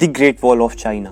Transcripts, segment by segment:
The great wall of China.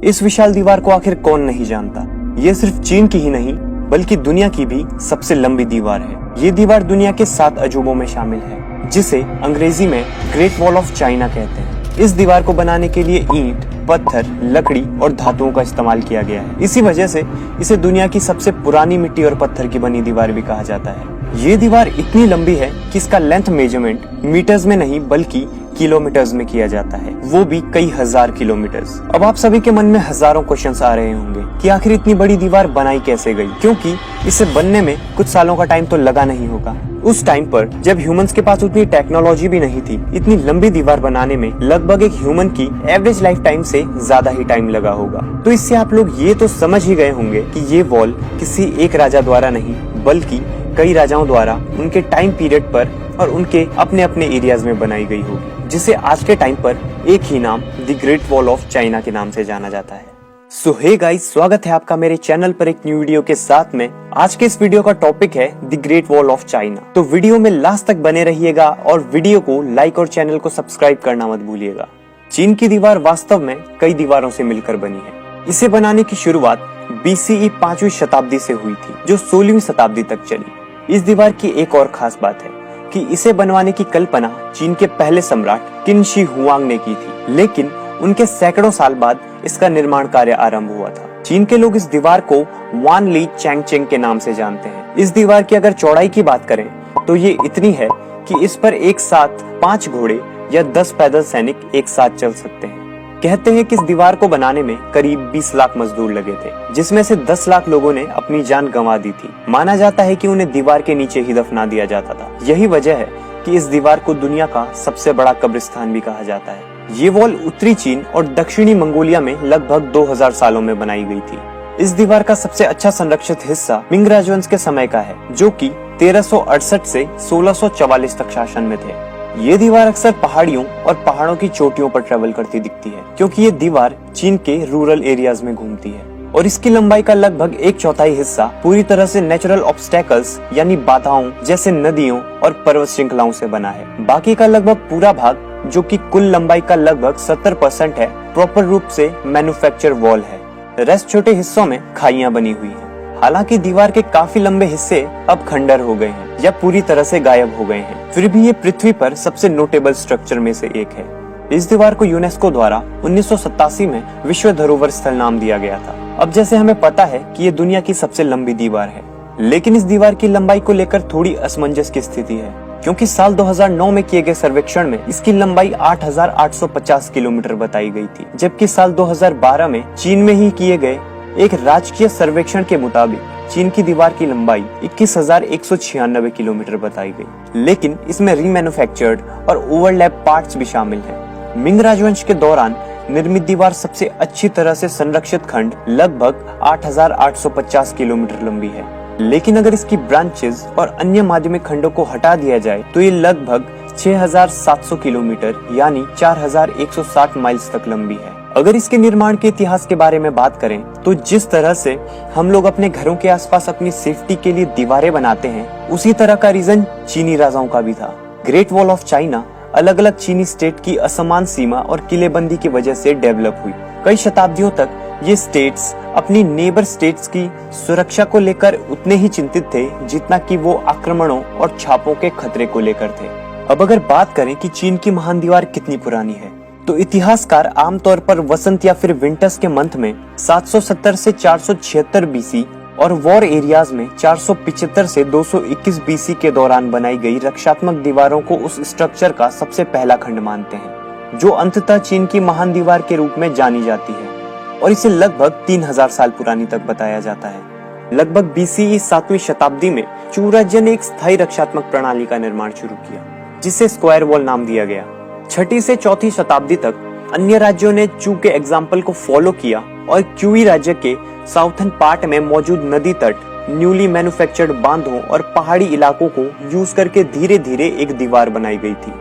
इस विशाल दीवार को आखिर कौन नहीं जानता। ये सिर्फ चीन की ही नहीं बल्कि दुनिया की भी सबसे लंबी दीवार है। ये दीवार दुनिया के 7 अजूबों में शामिल है, जिसे अंग्रेजी में ग्रेट वॉल ऑफ चाइना कहते हैं। इस दीवार को बनाने के लिए ईंट, पत्थर, लकड़ी और धातुओं का इस्तेमाल किया गया है। इसी वजह से इसे दुनिया की सबसे पुरानी मिट्टी और पत्थर की बनी दीवार भी कहा जाता है। ये दीवार इतनी लंबी है कि इसका लेंथ मेजरमेंट मीटर्स में नहीं बल्कि किलोमीटर्स में किया जाता है, वो भी कई हजार किलोमीटर्स। अब आप सभी के मन में हजारों क्वेश्चंस आ रहे होंगे कि आखिर इतनी बड़ी दीवार बनाई कैसे गई, क्योंकि इसे बनने में कुछ सालों का टाइम तो लगा नहीं होगा। उस टाइम पर जब ह्यूमंस के पास उतनी टेक्नोलॉजी भी नहीं थी, इतनी लंबी दीवार बनाने में लगभग एक ह्यूमन की एवरेज लाइफ टाइम से ज्यादा ही टाइम लगा होगा। तो इससे आप लोग ये तो समझ ही गए होंगे कि ये वॉल किसी एक राजा द्वारा नहीं बल्कि कई राजाओं द्वारा उनके टाइम पीरियड पर और उनके अपने अपने एरियाज में बनाई गई होगी, जिसे आज के टाइम पर एक ही नाम the great wall of China के नाम से जाना जाता है। सो हे गाइस, स्वागत है आपका मेरे चैनल पर एक न्यू वीडियो के साथ में। आज के इस वीडियो का टॉपिक है the great wall of China. तो वीडियो में लास्ट तक बने रहिएगा और वीडियो को लाइक और चैनल को सब्सक्राइब करना मत भूलिएगा। चीन की दीवार वास्तव में कई दीवारों से मिलकर बनी है। इसे बनाने की शुरुआत BCE 5वीं शताब्दी से हुई थी, जो 16वीं शताब्दी तक चली। इस दीवार की एक और खास बात है कि इसे बनवाने की कल्पना चीन के पहले सम्राट किन शी हुआंग ने की थी, लेकिन उनके सैकड़ों साल बाद इसका निर्माण कार्य आरंभ हुआ था। चीन के लोग इस दीवार को वान ली चैंगचेंग के नाम से जानते हैं। इस दीवार की अगर चौड़ाई की बात करें तो ये इतनी है कि इस पर एक साथ 5 घोड़े या 10 पैदल सैनिक एक साथ चल सकते हैं। कहते हैं कि इस दीवार को बनाने में करीब 20 लाख मजदूर लगे थे, जिसमें से 10 लाख लोगों ने अपनी जान गंवा दी थी। माना जाता है कि उन्हें दीवार के नीचे ही दफना दिया जाता था। यही वजह है कि इस दीवार को दुनिया का सबसे बड़ा कब्रिस्तान भी कहा जाता है। ये वॉल उत्तरी चीन और दक्षिणी मंगोलिया में लगभग 2000 सालों में बनाई गई थी। इस दीवार का सबसे अच्छा संरक्षित हिस्सा मिंग राजवंश के समय का है, जो कि 1368 से 1644 तक शासन में थे। ये दीवार अक्सर पहाड़ियों और पहाड़ों की चोटियों पर ट्रेवल करती दिखती है, क्योंकि ये दीवार चीन के रूरल एरियाज में घूमती है और इसकी लंबाई का लगभग 1/4 हिस्सा पूरी तरह से नेचुरल ऑब्स्टेकल्स यानी बाधाओं जैसे नदियों और पर्वत श्रृंखलाओं से बना है। बाकी का लगभग पूरा भाग, जो कि कुल लंबाई का लगभग 70% है, प्रॉपर रूप से मैन्युफैक्चर वॉल है। रेस्ट छोटे हिस्सों में खाइयां बनी हुई है। हालांकि दीवार के काफी लंबे हिस्से अब खंडर हो गए हैं या पूरी तरह से गायब हो गए हैं, फिर भी ये पृथ्वी पर सबसे नोटेबल स्ट्रक्चर में से एक है। इस दीवार को यूनेस्को द्वारा 1987 में विश्व धरोहर स्थल नाम दिया गया था। अब जैसे हमें पता है कि ये दुनिया की सबसे लंबी दीवार है, लेकिन इस दीवार की लंबाई को लेकर थोड़ी असमंजस की स्थिति है, क्योंकि साल 2009 में किए गए सर्वेक्षण में इसकी लंबाई 8850 किलोमीटर बताई गई थी, जबकि साल 2012 में चीन में ही किए गए एक राजकीय सर्वेक्षण के मुताबिक चीन की दीवार की लंबाई 21,196 किलोमीटर बताई गई। लेकिन इसमें रीमैन्युफैक्चर्ड और ओवरलैप पार्ट्स भी शामिल हैं। मिंग राजवंश के दौरान निर्मित दीवार सबसे अच्छी तरह से संरक्षित खंड लगभग 8,850 किलोमीटर लंबी है, लेकिन अगर इसकी ब्रांचेस और अन्य माध्यमिक खंडों को हटा दिया जाए तो ये लगभग 6,700 किलोमीटर यानी 4,160 माइल्स तक लंबी है। अगर इसके निर्माण के इतिहास के बारे में बात करें तो जिस तरह से हम लोग अपने घरों के आसपास अपनी सेफ्टी के लिए दीवारें बनाते हैं, उसी तरह का रीजन चीनी राजाओं का भी था। ग्रेट वॉल ऑफ चाइना अलग अलग चीनी स्टेट की असमान सीमा और किलेबंदी की वजह से डेवलप हुई। कई शताब्दियों तक ये स्टेट्स अपनी नेबर स्टेट्स की सुरक्षा को लेकर उतने ही चिंतित थे जितना कि वो आक्रमणों और छापों के खतरे को लेकर थे। अब अगर बात करें कि चीन की महान दीवार कितनी पुरानी है, तो इतिहासकार आमतौर पर वसंत या फिर विंटर्स के मंथ में 770 से 476 BC और वॉर एरियाज में 475 से 221 BC के दौरान बनाई गई रक्षात्मक दीवारों को उस स्ट्रक्चर का सबसे पहला खंड मानते हैं, जो अंततः चीन की महान दीवार के रूप में जानी जाती है और इसे लगभग 3000 साल पुरानी तक बताया जाता है। लगभग BCE 7वीं शताब्दी में चू राज्य ने एक स्थायी रक्षात्मक प्रणाली का निर्माण शुरू किया, जिसे स्क्वायर वॉल नाम दिया गया। 6ठी से 4थी शताब्दी तक अन्य राज्यों ने चू के एग्जाम्पल को फॉलो किया और क्यूई राज्य के साउथर्न पार्ट में मौजूद नदी तट, न्यूली मैन्युफैक्चर्ड बांधों और पहाड़ी इलाकों को यूज करके धीरे धीरे एक दीवार बनाई गई थी।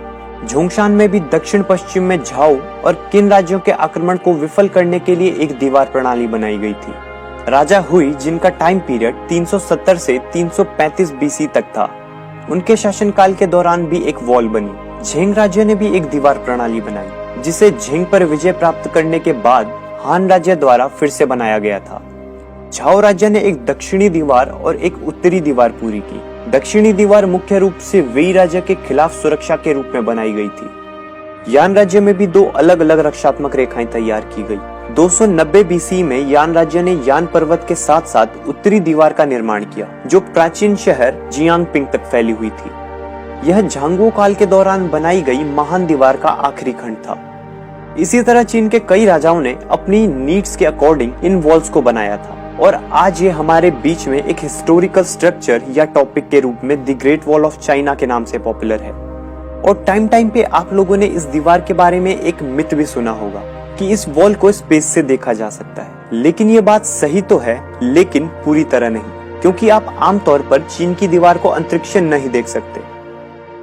झोंगशान में भी दक्षिण पश्चिम में झाओ और किन राज्यों के आक्रमण को विफल करने के लिए एक दीवार प्रणाली बनाई गई थी। राजा हुई, जिनका टाइम पीरियड 370 से 335 BC तक था, उनके शासनकाल के दौरान भी एक वॉल बनी। झेंग राज्य ने भी एक दीवार प्रणाली बनाई, जिसे झिंग पर विजय प्राप्त करने के बाद हान राज्य द्वारा फिर से बनाया गया था। झाओ राज्य ने एक दक्षिणी दीवार और एक उत्तरी दीवार पूरी की। दक्षिणी दीवार मुख्य रूप से वेई राज्य के खिलाफ सुरक्षा के रूप में बनाई गई थी। यान राज्य में भी 2 अलग अलग रक्षात्मक रेखाएं तैयार की गई। 290 बीसी में यान राज्य ने यान पर्वत के साथ साथ उत्तरी दीवार का निर्माण किया, जो प्राचीन शहर जियांगपिंग तक फैली हुई थी। यह झांगो काल के दौरान बनाई गई महान दीवार का आखिरी खंड था। इसी तरह चीन के कई राजाओं ने अपनी नीड्स के अकॉर्डिंग इन वॉल्स को बनाया था और आज ये हमारे बीच में एक हिस्टोरिकल स्ट्रक्चर या टॉपिक के रूप में the great wall of China के नाम से पॉपुलर है। और टाइम पे आप लोगों ने इस दीवार के बारे में एक मिथ भी सुना होगा कि इस वॉल को स्पेस से देखा जा सकता है, लेकिन ये बात सही तो है, लेकिन पूरी तरह नहीं, क्योंकि आप आमतौर पर चीन की दीवार को अंतरिक्ष से नहीं देख सकते।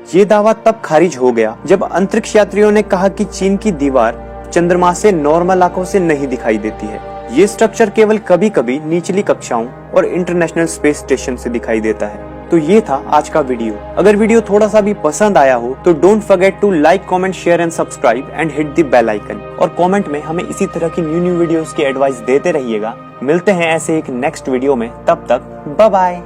ये दावा तब खारिज हो गया जब अंतरिक्ष यात्रियों ने कहा कि चीन की दीवार चंद्रमा से नॉर्मल आंखों से नहीं दिखाई देती है। ये स्ट्रक्चर केवल कभी कभी निचली कक्षाओं और इंटरनेशनल स्पेस स्टेशन से दिखाई देता है। तो ये था आज का वीडियो। अगर वीडियो थोड़ा सा भी पसंद आया हो तो don't forget to like, comment, share and subscribe and hit the bell icon. और कमेंट में हमें इसी तरह की न्यू वीडियोस की एडवाइस देते रहिएगा। मिलते हैं ऐसे एक नेक्स्ट वीडियो में, तब तक बाय बाय।